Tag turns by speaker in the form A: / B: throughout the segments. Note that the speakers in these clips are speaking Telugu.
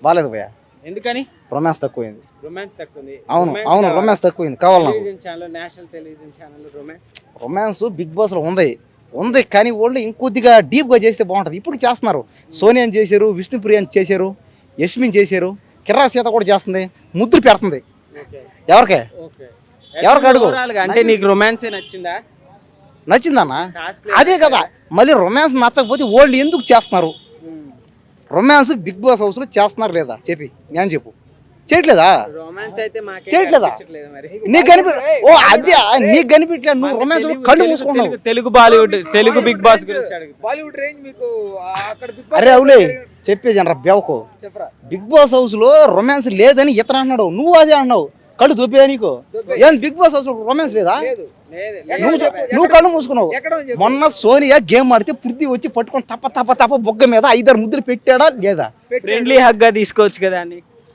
A: బాలేదు భయ్యా.
B: ఎందుకని?
A: రొమాన్స్ తక్కువైంది.
B: రొమాన్స్ తక్కువ.
A: అవును రొమాన్స్ తక్కువైంది. కావాలి నాకు
B: national television channel
A: romance Bigg Boss లో ఉంది కానీ వాళ్ళు ఇంకొద్దిగా డీప్ గా చేస్తే బాగుంటది. ఇప్పుడు చేస్తున్నారు. సోనియాని చేశారు, విష్ణుప్రియని చేశారు, యష్మిని చేశారు, కిర్రా సీత కూడా చేస్తుంది, ముద్దు పెడుతుంది. ఎవరికి అడుగు.
B: అంటే నీకు రొమాన్స్ నచ్చిందా?
A: నచ్చిందన్న. అదే కదా మళ్ళీ రొమాన్స్ నచ్చకపోతే వాళ్ళు ఎందుకు చేస్తున్నారు? రొమాన్స్ బిగ్ బాస్ హౌస్ లో చేస్తున్నారు లేదా చెప్పి నేను చెప్పు. చేయట్లేదా? చేయట్లేదా? నీకు నీకు కనిపించలేదు. నువ్వు రొమాన్స్ కళ్ళు మూసుకున్నావు.
B: Telugu Bollywood, Telugu Bigg Boss
C: Bollywood range మీకు అక్కడ
A: అరే అవులే చెప్పేది అనరా బేవకు. బిగ్ బాస్ హౌస్ లో రొమాన్స్ లేదని ఇతను అన్నాడు, నువ్వు అదే అన్నావు. కళ్ళు దొబ్బే నీకు ఏం బిగ్ బాస్ హౌస్ లో రొమాన్స్ లేదా? నువ్వు కళ్ళు మూసుకున్నావు. మొన్న సోనియా గేమ్ ఆడితే పృథ్వీ వచ్చి పట్టుకొని తప్ప బొగ్గ మీద 5-6 ముద్దులు పెట్టాడా లేదా?
B: ఫ్రెండ్లీ హగ్ గా తీసుకోవచ్చు కదా.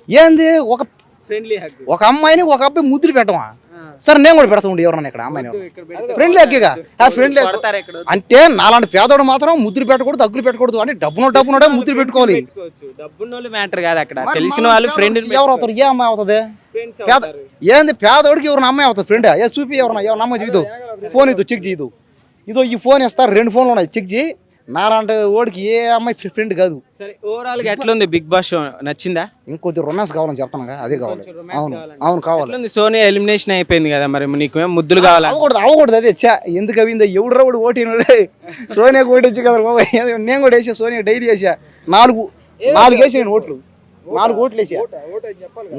A: ఏంది ఒక
B: ఫ్రెండ్లీ హగ్,
A: ఒక అమ్మాయిని ఒక అబ్బాయి ముద్దులు పెట్టమా? సరే నేను కూడా పెడతా ఉండి ఎవరన్నా ఇక్కడ అమ్మాయిని. ఫ్రెండ్లీ హగ్గా ఫ్రెండ్లీ అంటే నాలాంటి పేదోడు మాత్రం ముద్దులు పెట్టకూడదు, అగ్గులు పెట్టకూడదు. అంటే డబ్బునోడే ముద్దులు పెట్టుకోవాలి.
B: డబ్బున్నోళ్ళు మ్యాటర్ కాదు అక్కడ. తెలిసిన వాళ్ళు ఫ్రెండ్
A: ఎవరు అవుతారు? ఏ అమ్మాయి అవుతుంది? ఏంది పేదోడికి ఎవరిన అమ్మాయి అవుతుంది ఫ్రెండ్? ఏ చూపి ఎవరన్నా అమ్మాయి చూద్దు. ఫోన్ ఇద్దు చెక్ చేయదు. ఇదో ఈ ఫోన్ ఇస్తారు, 2 ఫోన్లు ఉన్నాయి చెక్ చేయి. నాలాంటి ఓడికి ఏ అమ్మాయి ఫ్రెండ్ కాదు.
B: సరే ఓవరాల్ గా ఎట్లా ఉంది బిగ్ బాస్ షో? నచ్చిందా?
A: ఇంకొద్ది రొమాన్స్ కావాలని చెప్తాను. అదే కావాలి. అవును కావాలి.
B: సోనియా ఎలిమినేషన్ అయిపోయింది కదా, మరి నీకు ముద్దులు కావాలి?
A: అవ్వకూడదు. అదే ఎందుకు అవిందా? ఎవడు రావుడు ఓటీ సోనియాకి ఓటు వచ్చి కదా. నేను కూడా వేసా సోనియా, డైలీ వేసా. 4 వేసా నేను ఓట్లు. 4 ఓట్లు వేసా.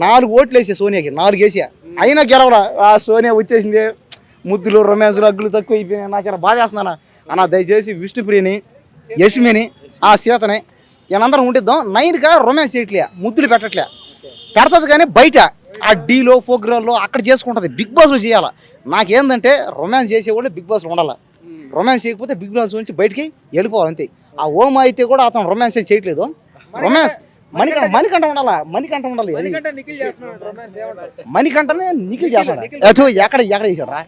A: 4 ఓట్లు వేసా సోనియాకి. 4 వేసా. అయినా గెలవరా. సోనియా వచ్చేసింది. ముద్దులు రొమాన్స్లు అగ్గులు తక్కువ అయిపోయినాయి. నాకు బాధ చేస్తున్నానా అన్న. దయచేసి విష్ణుప్రియని, యష్మిని, ఆ సీతని వీళ్ళందరం ఉండిద్దాం. 9గా రొమాన్స్ చేయట్లే, ముద్దులు పెట్టట్లే. పెడతది కానీ బయట ఆ డీలో ప్రోగ్రాంలో అక్కడ చేసుకుంటుంది. బిగ్ బాస్లో చేయాలి. నాకేందంటే రొమాన్స్ చేసేవాళ్ళు బిగ్ బాస్లో ఉండాలి. రొమాన్స్ చేయకపోతే బిగ్ బాస్ నుంచి బయటికి వెళ్ళిపోవాలి అంతే. ఆ ఓమ అయితే కూడా అతను రొమాన్స్ చేయట్లేదు. రొమాన్స్ మణికంఠ ఉండాలా. మణికంఠ ఉండాలి. మణికంఠనే నిఖిల్ చేస్తాడు. ఎక్కడ చేసాడు రా?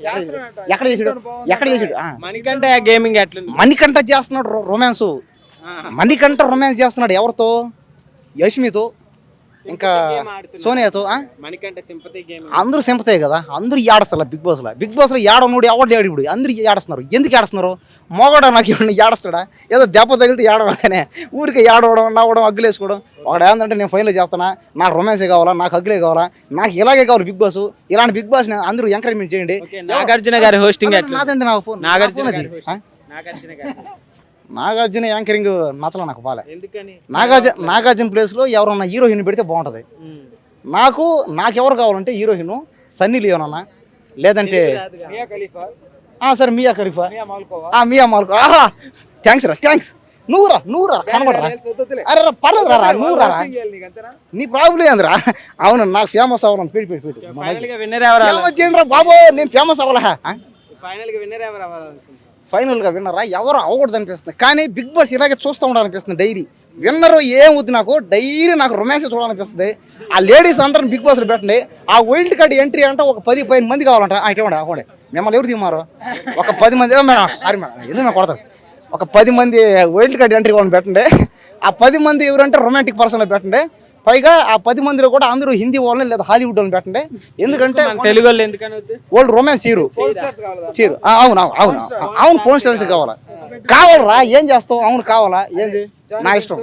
A: ఎక్కడ చేసాడు?
B: మణికంఠ గేమింగ్ ఎట్లుంది?
A: మణికంఠ చేస్తున్నాడు రొమాన్స్. మణికంఠ రొమాన్స్ చేస్తున్నాడు. ఎవరితో? యష్మితో, ఇంకా సోనియాతో. అందరూ సింపతే కదా. అందరూ ఏడస్తారు బిగ్ బాస్లో ఏడనుడు ఎవడు ఏడిపుడు. అందరూ ఏడుస్తున్నారు. ఎందుకు ఏడుస్తున్నారు? మొగడ నాకు ఏడస్తాడా? ఏదో దెబ్బ తగిలితే ఏడవనే ఊరికి ఏడవడం, నవ్వడం, అగ్గులు వేసుకోవడం. ఒకడు ఏంటంటే నేను ఫైనల్ చెప్తానా, నాకు రొమాన్సే కావాలా, నాకు అగ్గులే కావాలా, నాకు ఇలాగే కావాలి బిగ్ బాస్. ఇలాంటి బిగ్ బాస్ అందరూ ఎంకరేజ్మెంట్ చేయండి.
B: నాగార్జున గారి హోస్టింగ్
A: నాదండి. నా ఫోన్ నాగార్జున యాంకరింగ్ నచ్చలే నాకు. బాలే. నాగార్జున ప్లేస్ లో ఎవరన్నా హీరోయిన్ పెడితే బాగుంటది. నాకెవరు కావాలంటే హీరోయిన్ సన్నీ లియోన్ అన్న, లేదంటే సరే మియా ఖలీఫా, మియా మాల్కో. థ్యాంక్స్ రా, థ్యాంక్స్. నువ్వురా కనబడరా. అరే పర్లేదు రా, నువ్వురా. నీ ప్రాబ్లం ఏందిరా? అవును నాకు ఫేమస్ అవ్వాలని పెట్టి బాబు. నేను ఫేమస్ అవ్వాలా? ఫైనల్గా విన్నరా ఎవరు అవ్వకూడదు అనిపిస్తుంది. కానీ బిగ్ బాస్ ఇలాగే చూస్తూ ఉండాలనిపిస్తుంది. డైలీ విన్నరు ఏం వద్దు నాకు. డైలీ నాకు రొమాన్స్ చూడాలనిపిస్తుంది. ఆ లేడీస్ అందరం బిగ్ బాస్లో పెట్టండి. ఆ వైల్డ్ కార్డ్ ఎంట్రీ అంటే ఒక 10-15 మంది కావాలంట. ఇటువంటి అవ్వండి. మిమ్మల్ని ఎవరు తీమారు? ఒక 10 మంది. సారీ మేడం, ఎందుకు మేము కొడతారు. ఒక 10 మంది వైల్డ్ కార్డ్ ఎంట్రీ వాళ్ళని పెట్టండి. ఆ 10 మంది ఎవరంటే రొమాంటిక్ పర్సన్లో పెట్టండి. పైగా ఆ 10 మందిలో కూడా అందరూ హిందీ వాళ్ళని లేదా హాలీవుడ్ వాళ్ళని పెట్టండి. ఎందుకంటే
B: తెలుగు వాళ్ళు ఎందుకని
A: వాళ్ళు రొమాన్స్ చీరు. అవును ఫోన్ స్టార్స్ కావాలా? కావాలరా. ఏం చేస్తావు? అవును కావాలా? ఏంది నా ఇష్టం.